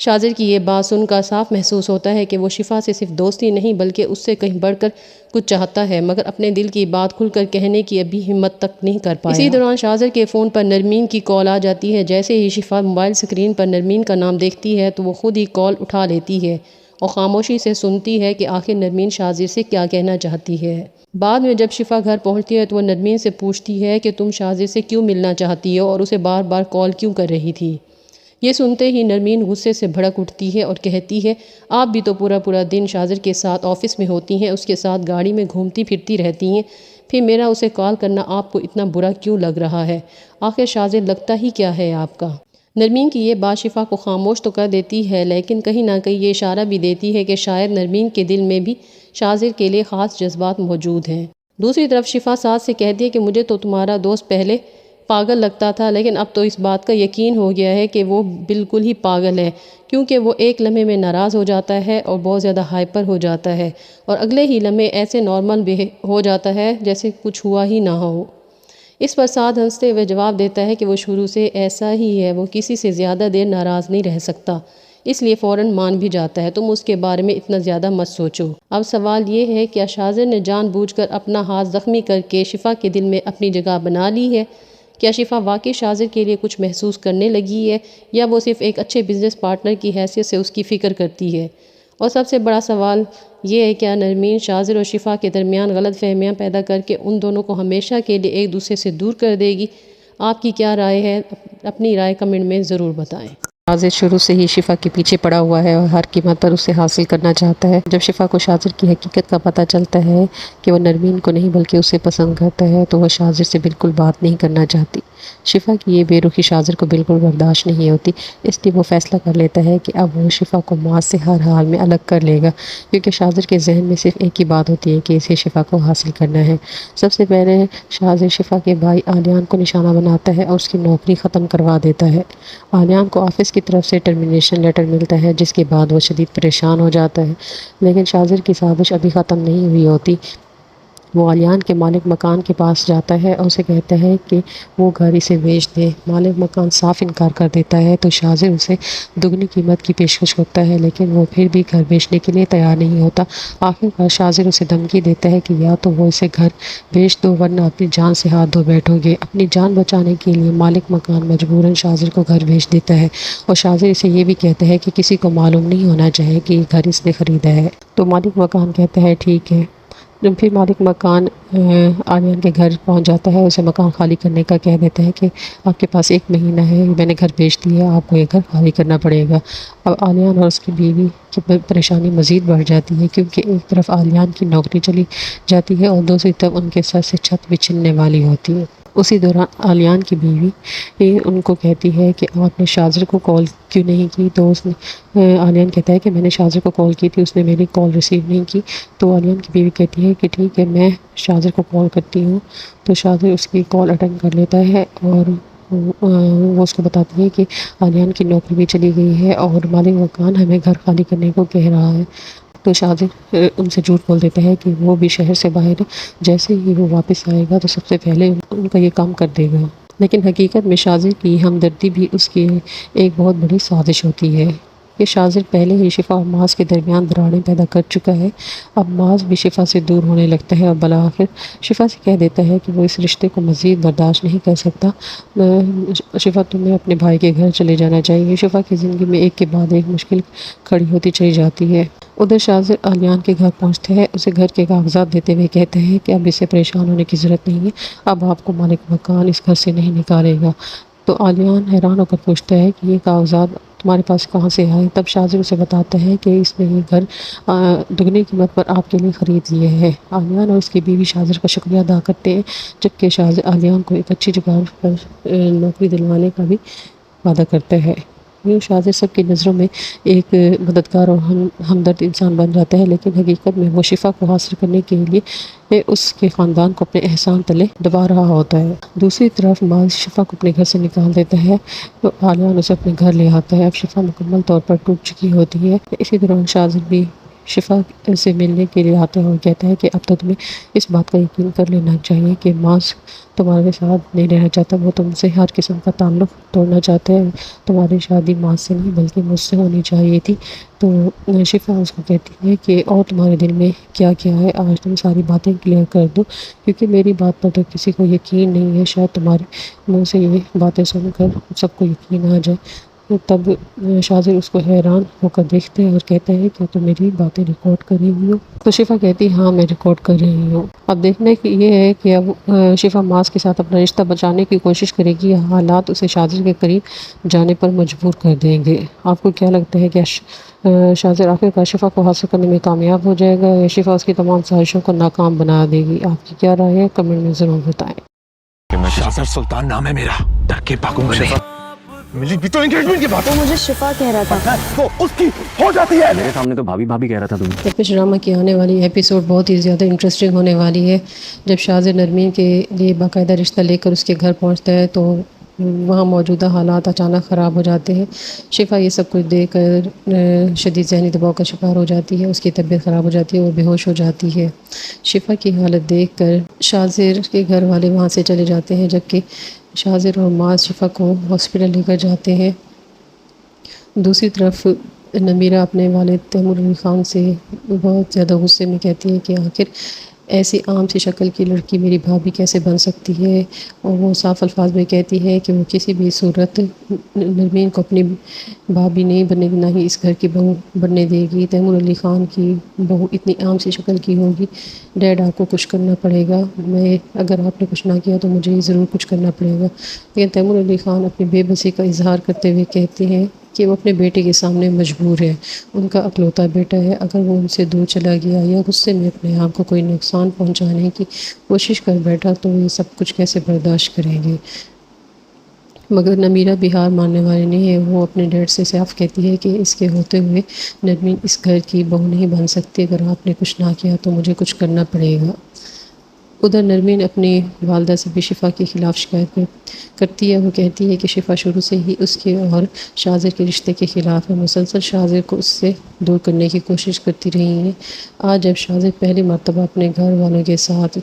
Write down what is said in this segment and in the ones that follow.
شاذر کی یہ بات سن کر صاف محسوس ہوتا ہے کہ وہ شفا سے صرف دوستی نہیں بلکہ اس سے کہیں بڑھ کر کچھ چاہتا ہے، مگر اپنے دل کی بات کھل کر کہنے کی ابھی ہمت تک نہیں کر پایا۔ اسی دوران شاذر کے فون پر نرمین کی کال آ جاتی ہے۔ جیسے ہی شفا موبائل سکرین پر نرمین کا نام دیکھتی ہے تو وہ خود ہی کال اٹھا لیتی ہے اور خاموشی سے سنتی ہے کہ آخر نرمین شاذر سے کیا کہنا چاہتی ہے۔ بعد میں جب شفا گھر پہنچتی ہے تو وہ نرمین سے پوچھتی ہے کہ تم شاذر سے کیوں ملنا چاہتی ہو اور اسے بار بار کال کیوں کر رہی تھی۔ یہ سنتے ہی نرمین غصے سے بھڑک اٹھتی ہے اور کہتی ہے آپ بھی تو پورا دن شاذر کے ساتھ آفس میں ہوتی ہیں، اس کے ساتھ گاڑی میں گھومتی پھرتی رہتی ہیں، پھر میرا اسے کال کرنا آپ کو اتنا برا کیوں لگ رہا ہے؟ آخر شاذر لگتا ہی کیا ہے آپ کا؟ نرمین کی یہ بات شفا کو خاموش تو کر دیتی ہے، لیکن کہیں نہ کہیں یہ اشارہ بھی دیتی ہے کہ شاید نرمین کے دل میں بھی شاذر کے لیے خاص جذبات موجود ہیں۔ دوسری طرف شفا ساتھ سے کہتی ہے کہ مجھے تو تمہارا دوست پہلے پاگل لگتا تھا، لیکن اب تو اس بات کا یقین ہو گیا ہے کہ وہ بالکل ہی پاگل ہے، کیونکہ وہ ایک لمحے میں ناراض ہو جاتا ہے اور بہت زیادہ ہائپر ہو جاتا ہے اور اگلے ہی لمحے ایسے نارمل ہو جاتا ہے جیسے کچھ ہوا ہی نہ ہو۔ اس پر سعد ہنستے ہوئے جواب دیتا ہے کہ وہ شروع سے ایسا ہی ہے، وہ کسی سے زیادہ دیر ناراض نہیں رہ سکتا، اس لیے فوراً مان بھی جاتا ہے، تم اس کے بارے میں اتنا زیادہ مت سوچو۔ اب سوال یہ ہے کہ شاذر نے جان بوجھ کر اپنا ہاتھ زخمی کر کے شفا کے دل میں اپنی جگہ بنا لی ہے؟ کیا شفا واقعی شاذر کے لیے کچھ محسوس کرنے لگی ہے یا وہ صرف ایک اچھے بزنس پارٹنر کی حیثیت سے اس کی فکر کرتی ہے؟ اور سب سے بڑا سوال یہ ہے کیا نرمین شاذر اور شفا کے درمیان غلط فہمیاں پیدا کر کے ان دونوں کو ہمیشہ کے لیے ایک دوسرے سے دور کر دے گی؟ آپ کی کیا رائے ہے؟ اپنی رائے کمنٹ میں ضرور بتائیں۔ شاذر شروع سے ہی شفا کے پیچھے پڑا ہوا ہے اور ہر قیمت پر اسے حاصل کرنا چاہتا ہے۔ جب شفا کو شاذر کی حقیقت کا پتہ چلتا ہے کہ وہ نرمین کو نہیں بلکہ اسے پسند کرتا ہے تو وہ شاذر سے بالکل بات نہیں کرنا چاہتی۔ شفا کی یہ بے رخی شاذر کو بالکل برداشت نہیں ہوتی، اس لیے وہ فیصلہ کر لیتا ہے کہ اب وہ شفا کو ماں سے ہر حال میں الگ کر لے گا، کیونکہ شاذر کے ذہن میں صرف ایک ہی بات ہوتی ہے کہ اسے شفا کو حاصل کرنا ہے۔ سب سے پہلے شاذر شفا کے بھائی آلیان کو نشانہ بناتا ہے اور اس کی نوکری ختم کروا دیتا ہے۔ آلیان کو آفس کی طرف سے ٹرمینیشن لیٹر ملتا ہے، جس کے بعد وہ شدید پریشان ہو جاتا ہے، لیکن شاذر کی سازش ابھی ختم نہیں ہوئی ہوتی۔ وہ آلیان کے مالک مکان کے پاس جاتا ہے اور اسے کہتا ہے کہ وہ گھر اسے بیچ دے۔ مالک مکان صاف انکار کر دیتا ہے تو شاذر اسے دگنی قیمت کی پیشکش کرتا ہے، لیکن وہ پھر بھی گھر بیچنے کے لیے تیار نہیں ہوتا۔ آخر کار شاذر اسے دھمکی دیتا ہے کہ یا تو وہ اسے گھر بیچ دو ورنہ اپنی جان سے ہاتھ دھو بیٹھو گے۔ اپنی جان بچانے کے لیے مالک مکان مجبوراً شاذر کو گھر بیچ دیتا ہے اور شاذر اسے یہ بھی کہتا ہے کہ کسی کو معلوم نہیں ہونا چاہیے کہ یہ گھر اس نے خریدا ہے۔ تو مالک مکان کہتا ہے ٹھیک ہے۔ پھر مالک مکان آلیان کے گھر پہنچ جاتا ہے، اسے مکان خالی کرنے کا کہہ دیتا ہے کہ آپ کے پاس 1 مہینہ ہے، میں نے گھر بیچ دیا، آپ کو یہ گھر خالی کرنا پڑے گا۔ اب آلیان اور اس کی بیوی کی پریشانی مزید بڑھ جاتی ہے، کیونکہ ایک طرف آلیان کی نوکری چلی جاتی ہے اور دوسری طرف ان کے سر سے چھت بھی چھننے والی ہوتی ہے۔ اسی دوران آلیان کی بیوی ان کو کہتی ہے کہ آپ نے شاذر کو کال کیوں نہیں کی؟ تو اس نے آلیان کہتا ہے کہ میں نے شاذر کو کال کی تھی، اس نے میری کال ریسیو نہیں کی۔ تو آلیان کی بیوی کہتی ہے کہ ٹھیک ہے میں شاذر کو کال کرتی ہوں۔ تو شاذر اس کی کال اٹینڈ کر لیتا ہے اور وہ اس کو بتاتی ہے کہ آلیان کی نوکری بھی چلی گئی ہے اور مالک مکان ہمیں گھر خالی کرنے کو کہہ رہا ہے۔ تو شاذر ان سے جھوٹ بول دیتا ہے کہ وہ بھی شہر سے باہر ہے، جیسے ہی وہ واپس آئے گا تو سب سے پہلے ان کا یہ کام کر دے گا۔ لیکن حقیقت میں شاذر کی ہمدردی بھی اس کی ایک بہت بڑی سازش ہوتی ہے۔ یہ شاذر پہلے ہی شفا اور معاذ کے درمیان دراڑیں پیدا کر چکا ہے۔ اب معاذ بھی شفا سے دور ہونے لگتا ہے اور بالآخر شفا سے کہہ دیتا ہے کہ وہ اس رشتے کو مزید برداشت نہیں کر سکتا۔ شفا تمہیں اپنے بھائی کے گھر چلے جانا چاہیے۔ شفا کی زندگی میں ایک کے بعد ایک مشکل کھڑی ہوتی چلی جاتی ہے۔ ادھر شاذر آلیان کے گھر پہنچتا ہے، اسے گھر کے کاغذات دیتے ہوئے کہتے ہیں کہ اب اسے پریشان ہونے کی ضرورت نہیں ہے، اب آپ کو مالک مکان اس گھر سے نہیں نکالے گا۔ تو آلیان حیران ہو کر پوچھتا ہے کہ یہ کاغذات تمہارے پاس کہاں سے آئے؟ تب شاذر اسے بتاتا ہے کہ اس نے یہ گھر دگنی قیمت پر آپ کے لیے خرید لیا ہے۔ آلیان اور اس کی بیوی شاذر کا شکریہ ادا کرتے ہیں، جبکہ شاذر آلیان کو ایک اچھی جگہ پر نوکری دلوانے کا بھی وعدہ کرتا ہے۔ یوں شاذر سب کی نظروں میں ایک مددگار اور ہمدرد انسان بن جاتا ہے، لیکن حقیقت میں وہ شفا کو حاصل کرنے کے لیے اس کے خاندان کو اپنے احسان تلے دبا رہا ہوتا ہے۔ دوسری طرف معاذ شفا کو اپنے گھر سے نکال دیتا ہے تو آلیان اسے اپنے گھر لے آتا ہے۔ اب شفا مکمل طور پر ٹوٹ چکی ہوتی ہے۔ اسی دوران شاذر بھی شفا سے ملنے کے لیے آتا ہے اور کہتا ہے کہ اب تو تمہیں اس بات کا یقین کر لینا چاہیے کہ ماس تمہارے ساتھ نہیں رہنا چاہتا، وہ تم سے ہر قسم کا تعلق توڑنا چاہتا ہے، تمہاری شادی ماس سے نہیں بلکہ مجھ سے ہونی چاہیے تھی۔ تو شفا اس کو کہتی ہے کہ اور تمہارے دل میں کیا کیا ہے، آج تم ساری باتیں کلیئر کر دو، کیونکہ میری بات پر تو کسی کو یقین نہیں ہے، شاید تمہارے منہ سے یہ باتیں سن کر سب کو یقین آ جائے۔ تب شاذر اس کو حیران ہو کر دیکھتے ہیں اور کہتا ہے کہ تم میری باتیں ریکارڈ کر رہی ہو؟ تو شفا کہتی ہاں میں ریکارڈ کر رہی ہوں۔ اب دیکھنے کی یہ ہے کہ اب شفا ماس کے ساتھ اپنا رشتہ بچانے کی کوشش کرے گی یا حالات اسے شاذر کے قریب جانے پر مجبور کر دیں گے۔ آپ کو کیا لگتا ہے کہ شاذر آخرکار شفا کو حاصل کرنے میں کامیاب ہو جائے گا یا شفا اس کی تمام سازشوں کو ناکام بنا دے گی؟ آپ کی کیا رائے ہے؟ کمنٹ میں ضرور بتائیں۔ کہ میں شاذر سلطان نام ہے میرا، ڈر کے بھاگوں گا نہیں۔ ملی بھی تو انگیجمنٹ کی بات وہ مجھے شفا کہہ رہا تھا۔ تو اس کی ہو جاتی ہے۔ میرے سامنے تو بھابھی بھابھی کہہ رہا تھا تم۔ تپش ڈرامہ کی آنے والی ایپیسوڈ بہت ہی زیادہ انٹرسٹنگ ہونے والی ہے۔ جب شاذر نرمین کے لیے باقاعدہ رشتہ لے کر اس کے گھر پہنچتا ہے تو وہاں موجودہ حالات اچانک خراب ہو جاتے ہیں۔ شفا یہ سب کچھ دیکھ کر شدید ذہنی دباؤ کا شکار ہو جاتی ہے، اس کی طبیعت خراب ہو جاتی ہے، وہ بے ہوش ہو جاتی ہے۔ شفا کی حالت دیکھ کر شاذر کے گھر والے وہاں سے چلے جاتے ہیں، جبکہ شاذر اور ماس شفا کو ہاسپٹل لے کر جاتے ہیں۔ دوسری طرف نمیرہ اپنے والد تیمور علی خان سے بہت زیادہ غصے میں کہتی ہے کہ آخر ایسی عام سی شکل کی لڑکی میری بھابھی کیسے بن سکتی ہے، اور وہ صاف الفاظ میں کہتی ہے کہ وہ کسی بھی صورت نرمین کو اپنی بھابھی نہیں بننے گی، نہ ہی اس گھر کی بہو بننے دے گی۔ تیمور علی خان کی بہو اتنی عام سی شکل کی ہوگی، ڈیڈ آپ کو کچھ کرنا پڑے گا، اگر آپ نے کچھ نہ کیا تو مجھے ضرور کچھ کرنا پڑے گا۔ لیکن تیمور علی خان اپنی بے بسی کا اظہار کرتے ہوئے کہتے ہیں کہ وہ اپنے بیٹے کے سامنے مجبور ہے، ان کا اکلوتا بیٹا ہے، اگر وہ ان سے دور چلا گیا یا غصے میں اپنے آپ کو کوئی نقصان پہنچانے کی کوشش کر بیٹھا تو یہ سب کچھ کیسے برداشت کریں گے۔ مگر نمیرہ بھی ہار ماننے والی نہیں ہے، وہ اپنے ڈیڈ سے صاف کہتی ہے کہ اس کے ہوتے ہوئے نرمین اس گھر کی بہو نہیں بن سکتی، اگر آپ نے کچھ نہ کیا تو مجھے کچھ کرنا پڑے گا۔ ادھر نرمین اپنی والدہ سے بھی شفا کے خلاف شکایت کرتی ہے، وہ کہتی ہے کہ شفا شروع سے ہی اس کے اور شاذر کے رشتے کے خلاف ہے، مسلسل شاذر کو اس سے دور کرنے کی کوشش کرتی رہی ہیں۔ آج جب شاذر پہلی مرتبہ اپنے گھر والوں کے ساتھ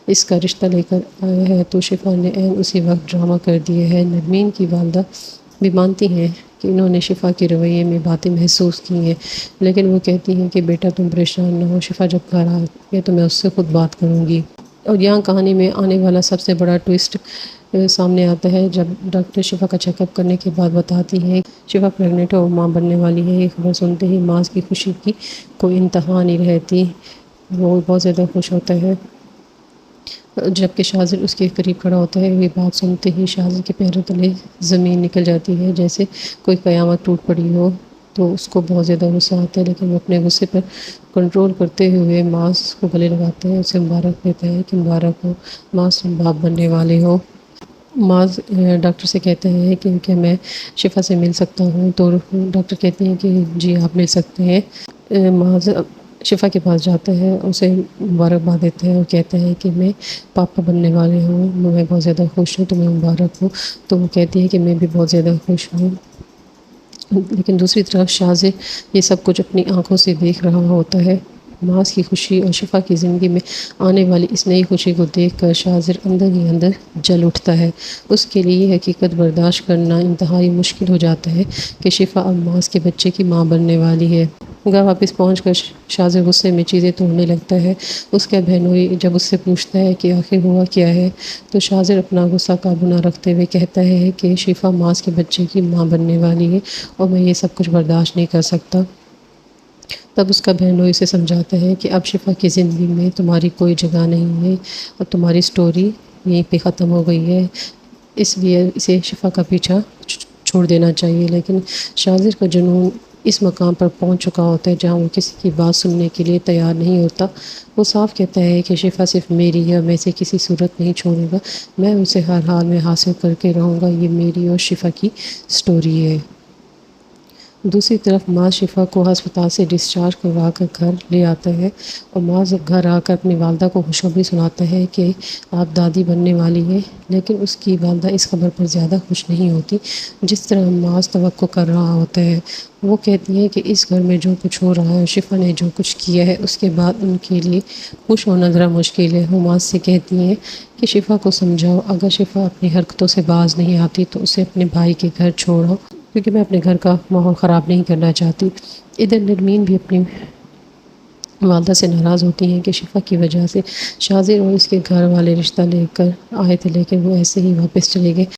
اس کا رشتہ لے کر آیا ہے تو شفا نے عین اسی وقت ڈرامہ کر دیا ہے۔ نرمین کی والدہ بھی مانتی ہیں کہ انہوں نے شفا کے رویے میں باتیں محسوس کی ہیں، لیکن وہ کہتی ہیں کہ بیٹا تم پریشان نہ ہو، شفا جب گھر آ گیا تو میں اس سے خود بات کروں گی۔ اور یہاں کہانی میں آنے والا سب سے بڑا ٹوئسٹ سامنے آتا ہے جب ڈاکٹر شفا کا چیک اپ کرنے کے بعد بتاتی ہے شفا پریگننٹ اور ماں بننے والی ہے۔ یہ خبر سنتے ہی ماس کی خوشی کی کوئی انتہا نہیں رہتی، وہ بہت زیادہ خوش ہوتا ہے۔ جبکہ شاذر اس کے قریب کھڑا ہوتا ہے، یہ بات سنتے ہی شاذر کے پیروں تلے زمین نکل جاتی ہے جیسے کوئی قیامت ٹوٹ پڑی ہو، تو اس کو بہت زیادہ غصہ آتا ہے، لیکن وہ اپنے غصے پر کنٹرول کرتے ہوئے ماس کو گلے لگاتا ہے، اسے مبارک دیتا ہے کہ مبارک ہو ماس، تم باپ بننے والے ہو۔ ماس ڈاکٹر سے کہتا ہے کہ کیا میں شفا سے مل سکتا ہوں، تو ڈاکٹر کہتے ہیں کہ جی آپ مل سکتے ہیں۔ ماس شفا کے پاس جاتا ہے، اسے مبارکباد دیتا ہے اور کہتا ہے کہ میں پاپا بننے والے ہوں، میں بہت زیادہ خوش ہوں، تمہیں مبارک ہوں۔ تو وہ کہتی ہے کہ میں بھی بہت زیادہ خوش ہوں۔ لیکن دوسری طرف شاذر یہ سب کچھ اپنی آنکھوں سے دیکھ رہا ہوتا ہے۔ ماس کی خوشی اور شفا کی زندگی میں آنے والی اس نئی خوشی کو دیکھ کر شاذر اندر ہی اندر جل اٹھتا ہے۔ اس کے لیے یہ حقیقت برداشت کرنا انتہائی مشکل ہو جاتا ہے کہ شفا اب ماس کے بچے کی ماں بننے والی ہے۔ گھر واپس پہنچ کر شاذر غصے میں چیزیں توڑنے لگتا ہے۔ اس کا بہنوئی جب اس سے پوچھتا ہے کہ آخر ہوا کیا ہے تو شاذر اپنا غصہ قابو نہ رکھتے ہوئے کہتا ہے کہ شفا ماس کے بچے کی ماں بننے والی ہے اور میں یہ سب کچھ برداشت نہیں کر سکتا۔ تب اس کا بہنوئی اسے سمجھاتا ہے کہ اب شفا کی زندگی میں تمہاری کوئی جگہ نہیں ہے اور تمہاری سٹوری یہیں پہ ختم ہو گئی ہے، اس لیے اسے شفا کا پیچھا چھوڑ دینا چاہیے۔ لیکن شاذر کا جنون اس مقام پر پہنچ چکا ہوتا ہے جہاں وہ کسی کی بات سننے کے لیے تیار نہیں ہوتا۔ وہ صاف کہتا ہے کہ شفا صرف میری ہے اور میں اسے کسی صورت نہیں چھوڑوں گا، میں اسے ہر حال میں حاصل کر کے رہوں گا، یہ میری اور شفا کی سٹوری ہے۔ دوسری طرف معاذ شفا کو ہسپتال سے ڈسچارج کروا کر گھر لے آتا ہے اور معاذ گھر آ کر اپنی والدہ کو خوشخبری سناتا ہے کہ آپ دادی بننے والی ہیں، لیکن اس کی والدہ اس خبر پر زیادہ خوش نہیں ہوتی جس طرح معاذ توقع کر رہا ہوتا ہے۔ وہ کہتی ہیں کہ اس گھر میں جو کچھ ہو رہا ہے، شفا نے جو کچھ کیا ہے، اس کے بعد ان کے لیے خوش ہونا ذرا مشکل ہے۔ وہ معاذ سے کہتی ہیں کہ شفا کو سمجھاؤ، اگر شفا اپنی حرکتوں سے باز نہیں آتی تو اسے اپنے بھائی کے گھر چھوڑو، کیونکہ میں اپنے گھر کا ماحول خراب نہیں کرنا چاہتی۔ ادھر نرمین بھی اپنی والدہ سے ناراض ہوتی ہیں کہ شفا کی وجہ سے شاذر اور اس کے گھر والے رشتہ لے کر آئے تھے، لیکن وہ ایسے ہی واپس چلے گئے۔